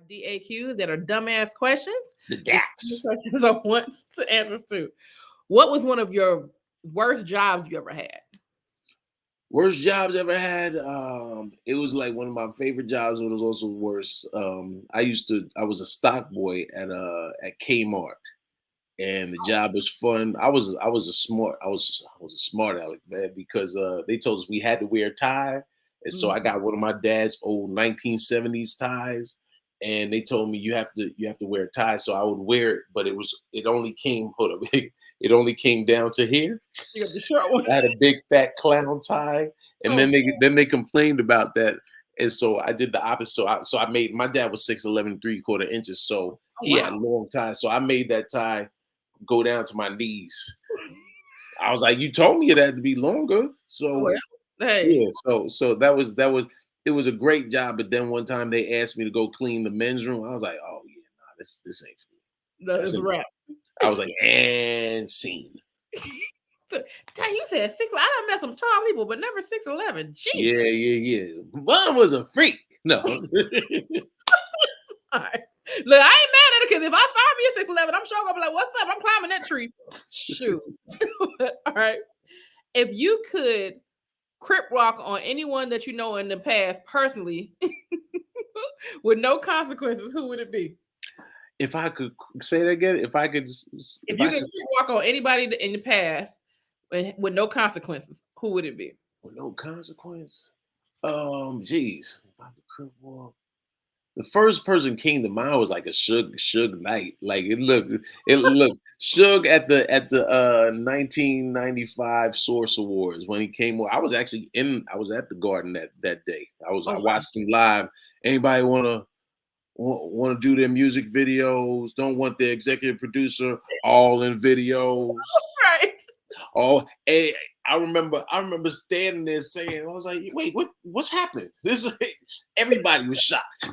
D.A.Q that are dumbass questions. The It's DAX. questions I want to answers to. What was one of your worst jobs you ever had? Worst jobs ever had. It was like one of my favorite jobs, but it was also worse. I was a stock boy at Kmart, and the job was fun. I was a smart aleck, man, because they told us we had to wear a tie, and so I got one of my dad's old 1970s ties, and they told me you have to wear a tie, so I would wear it, but it only came hold up, it only came down to here. You got the short one. I had a big fat clown tie, and Oh, then they complained about that, and so I did the opposite. So I made my dad was 6'11", 3/4 inches, so oh he had wow. long ties. So I made that tie go down to my knees. I was like, "You told me it had to be longer." Well, So hey, yeah, so that was it was a great job. But then one time they asked me to go clean the men's room. I was like, "Oh yeah, nah, this ain't for me." That's that's a it. wrap. I was like, "And scene." Dang, you said six. I done met some tall people, but never 6'11". Yeah, Jesus. yeah, yeah. Mom was a freak. No. All right. Look, I ain't mad at it because if I find me a 6'11", I'm sure gonna be like, "What's up? I'm climbing that tree." Shoot. All right. If you could crip walk on anyone that you know in the past personally with no consequences, who would it be? If I could say that again, If if you I could could, crip walk on anybody in the past with no consequences, who would it be? with no consequence. Geez, if I could crip walk, the first person came to mind was like a Suge Knight. Like it looked Suge at the 1995 Source Awards when he came. I was at the Garden that day. I Oh watched him live. Anybody want to do their music videos? Don't want their executive producer all in videos. right. Oh, hey, I remember standing there saying, I was like, wait, what's happening? Everybody was shocked.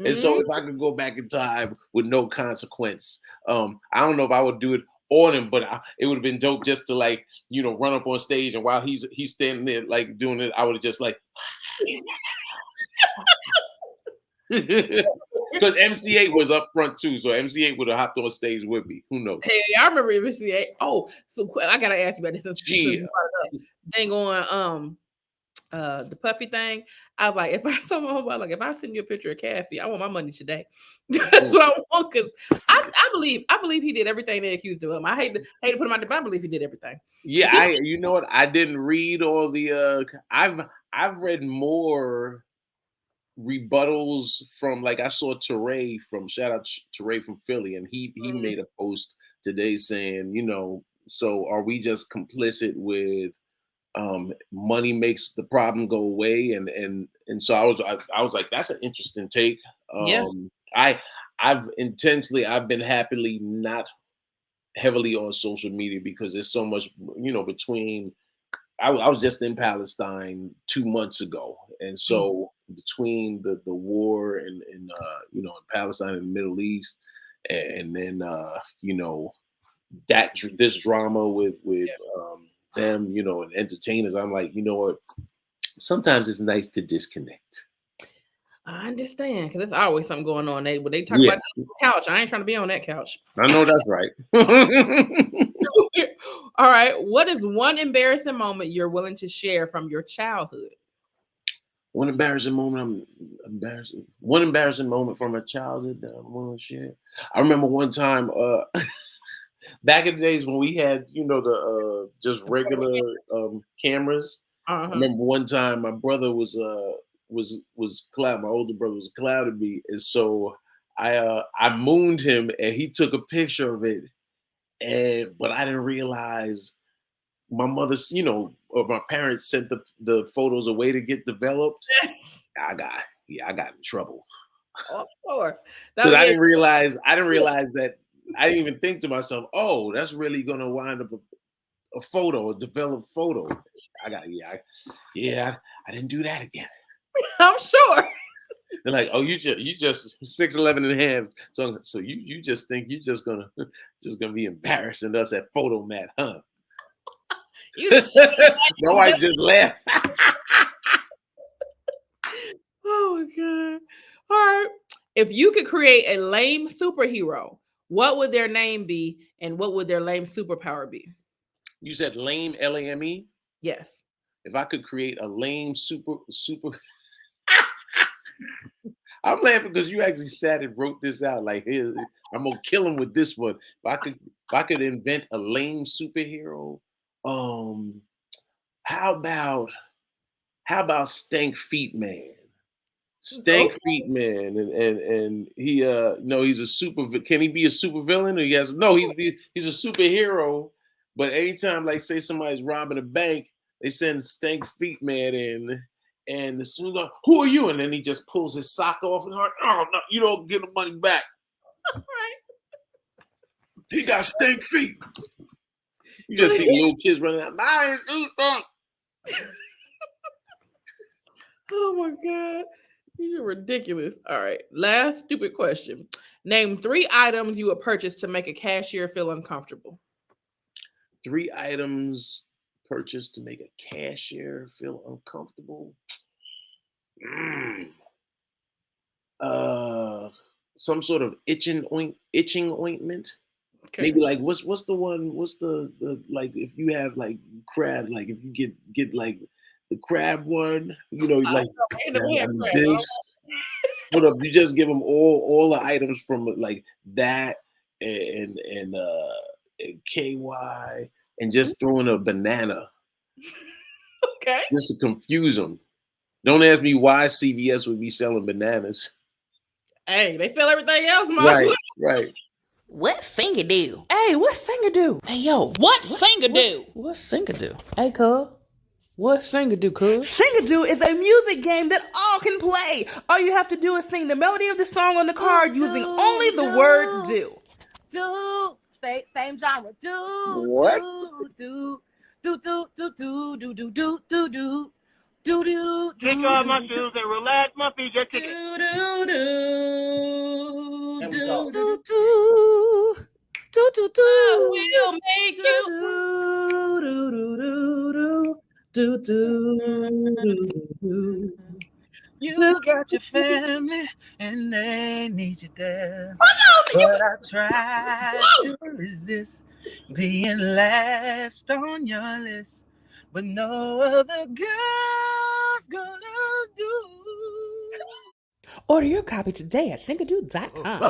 And so Mhm. if I could go back in time with no consequence, I don't know if I would do it on him, but it would have been dope just to like, run up on stage, and while he's standing there like doing it, I would have just like because MC8 was up front too, so MC8 would have hopped on stage with me. Who knows? Hey, I remember MCA. Oh, so I gotta ask you about this since you Yeah. brought it up. Dang on the puffy thing. I was like, if I someone like if I send you a picture of Cassie, I want my money today. That's what I want because I believe he did everything they accused of him. I hate to put him out there, but I believe he did everything. Yeah, If he you know what? I didn't read all the I've read more rebuttals from, like, I saw Teray from shout out Teray from Philly, and he mm, made a post today saying, so are we just complicit with money makes the problem go away, and so I was like, that's an interesting take. yeah, I I've been happily not heavily on social media because there's so much, between I was just in Palestine 2 months ago, and mm, so between the war in Palestine and the Middle East, and then this drama with yeah. them, and entertainers, I'm like, you know what? Sometimes it's nice to disconnect. I understand because there's always something going on. When they talk Yeah, about the couch, I ain't trying to be on that couch. I know that's right. All right, what is one embarrassing moment you're willing to share from your childhood? One embarrassing moment. One embarrassing moment from my childhood that I'm willing to share. I remember one time, back in the days when we had, the just regular cameras. Uh I huh. remember one time my brother was cloud. My older brother was clouding me, and so I mooned him, and he took a picture of it, and but I didn't realize my mother's, or my parents sent the photos away to get developed. I got in trouble Oh, sure. because That yeah. I didn't realize that. I didn't even think to myself, oh, that's really gonna wind up a photo, a developed photo. I got yeah, I didn't do that again. I'm sure. They're like, oh, you just 6'11" and a half. So you just think you just gonna be embarrassing us at photo mat, huh? You the shit. No, I just laughed. Oh my god. All right. If you could create a lame superhero, what would their name be and what would their lame superpower be? You said lame, Lame. Yes. If I could create a lame super, I'm laughing because you actually sat and wrote this out. Like, here, I'm gonna kill him with this one. If I could invent a lame superhero, um, how about Stank Feet Man? Stank Okay. Feet Man, and he no, he's a can he be a super villain? Or he has no, he's a superhero, but anytime like say somebody's robbing a bank, they send Stank Feet Man in, and the soon as who are you? And then he just pulls his sock off and heart, oh no, you don't get the money back. Right. He got stank feet. You just see little kids running out. My feet stink. Oh my God. You're ridiculous. All right. Last stupid question. Name 3 items you would purchase to make a cashier feel uncomfortable. 3 items purchased to make a cashier feel uncomfortable. Some sort of itching ointment. Okay. Maybe like what's the one? What's the like if you have like crabs, like if you get like the crab one, you know, like this. Hold up, you just give them all the items from like that and KY and just throw in a banana Okay. just to confuse them. Don't ask me why CVS would be selling bananas. Hey, they sell everything else, Mom. Right. What singer do? Hey, what singer do? Hey, yo. What singer do? What singer do? Hey, cuz. What singer do, cuz? Singer do is a music game that all can play. All you have to do is sing the melody of the song on the card using only the word do. Do. Same genre. Do. What? Do. Do. Do. Do. Do. Do. Do. Do. Do. Do. Do do do. Take off my shoes and relax my feet. Get ticket. Do Do Do do do do. will make you. Do do do. You got your family and they need you there. But I try to resist being last on your list. But no other girl's gonna do. Order your copy today at singado.com.